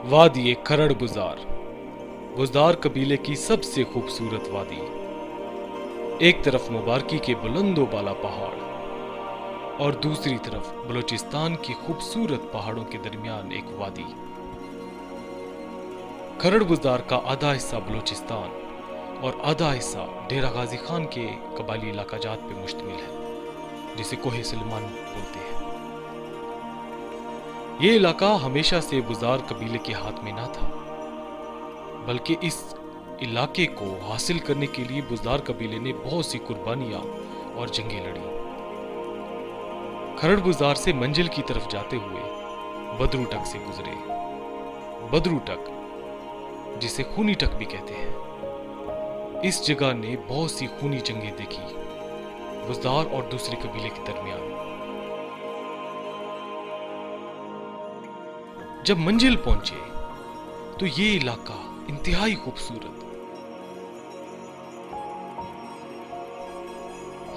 वादी खरड़ बुज़ार, बुज़ार कबीले की सबसे खूबसूरत वादी। एक तरफ मुबारकी के बुलंदो बाला पहाड़ और दूसरी तरफ बलूचिस्तान की खूबसूरत पहाड़ों के दरमियान एक वादी। खरड़ बुज़ार का आधा हिस्सा बलूचिस्तान और आधा हिस्सा डेरा गाजी खान के कबायली इलाका जात पे मुश्तमिल है, जिसे कोहे सुलेमान बोलते हैं। ये इलाका हमेशा से बुज़ार कबीले के हाथ में ना था, बल्कि इस इलाके को हासिल करने के लिए बुज़ार कबीले ने बहुत सी कुर्बानियां और जंगें लड़ी। खरड़ बुज़ार से मंजिल की तरफ जाते हुए बदरू टक से गुजरे। बदरू टक, जिसे खूनी टक भी कहते हैं, इस जगह ने बहुत सी खूनी जंगें देखी बुज़ार और दूसरे कबीले के दरमियान। जब मंजिल पहुंचे तो ये इलाका इंतहाई खूबसूरत,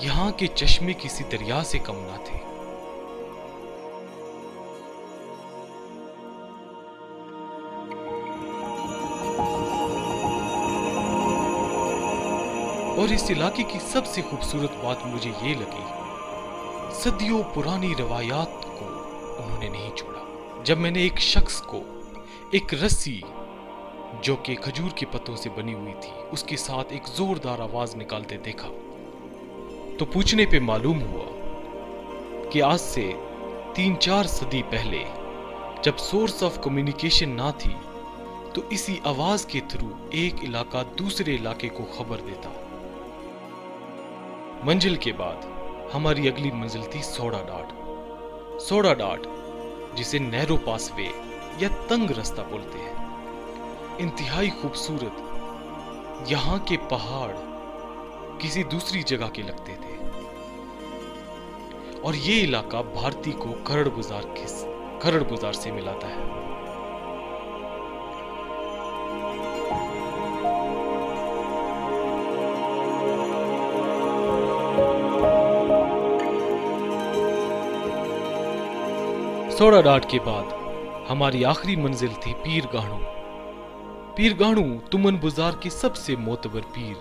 यहां के चश्मे किसी दरिया से कम ना थे। और इस इलाके की सबसे खूबसूरत बात मुझे ये लगी, सदियों पुरानी रवायात को उन्होंने नहीं छोड़ा। जब मैंने एक शख्स को एक रस्सी जो कि खजूर के पत्तों से बनी हुई थी उसके साथ एक जोरदार आवाज निकालते देखा, तो पूछने पे मालूम हुआ कि आज से 3-4 सदी पहले, जब सोर्स ऑफ कम्युनिकेशन ना थी, तो इसी आवाज के थ्रू एक इलाका दूसरे इलाके को खबर देता। मंजिल के बाद हमारी अगली मंजिल थी सोडाडाट। सोडाडाट, जिसे नैरो पासवे या तंग रास्ता बोलते हैं, इंतहाई खूबसूरत। यहां के पहाड़ किसी दूसरी जगह के लगते थे और ये इलाका भारती को खरड़ बुज़ार से मिलाता है। सोडाडाट के बाद हमारी आखिरी मंजिल थी पीर गाणू। पीर गाणू तुमन बुज़ार के सबसे मोतबर पीर।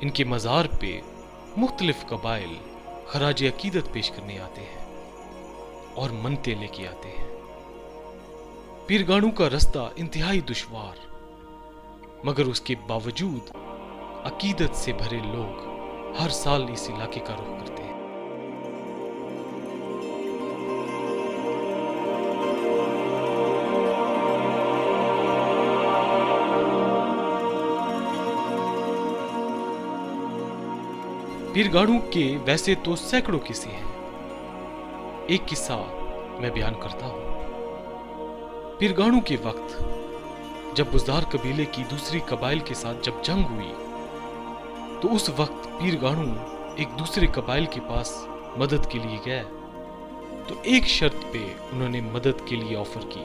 इनके मज़ार पे मुख्तलिफ कबाइल खराज अकीदत पेश करने आते हैं और मनते लेके आते हैं। पीर गाणू का रास्ता इंतहाई दुश्वार, मगर उसके बावजूद अकीदत से भरे लोग हर साल इस इलाके का रुख करते हैं। पीर गाणू के वैसे तो सैकड़ों किस्से हैं। एक किस्सा मैं बयान करता हूं। पीर गाणू के वक्त जब बुज़ार कबीले की दूसरी कबाइल के साथ जब जंग हुई, तो उस वक्त पीर गाणू एक दूसरे कबाइल के पास मदद के लिए गए। तो एक शर्त पे उन्होंने मदद के लिए ऑफर की।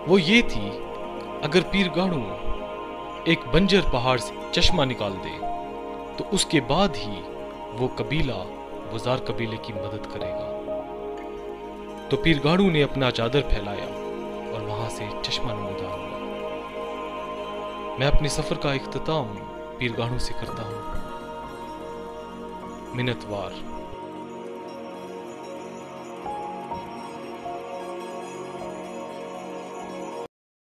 वो ये थी, अगर पीर गाणू एक बंजर पहाड़ से चश्मा निकाल दे तो उसके बाद ही वो कबीला बुज़ार कबीले की मदद करेगा। तो पीर गाणू ने अपना चादर फैलाया और वहां से चश्मा नमूदार हुआ। मैं अपने सफर का इख्तिताम पीर गाणू से करता हूं। मिन्नतवार।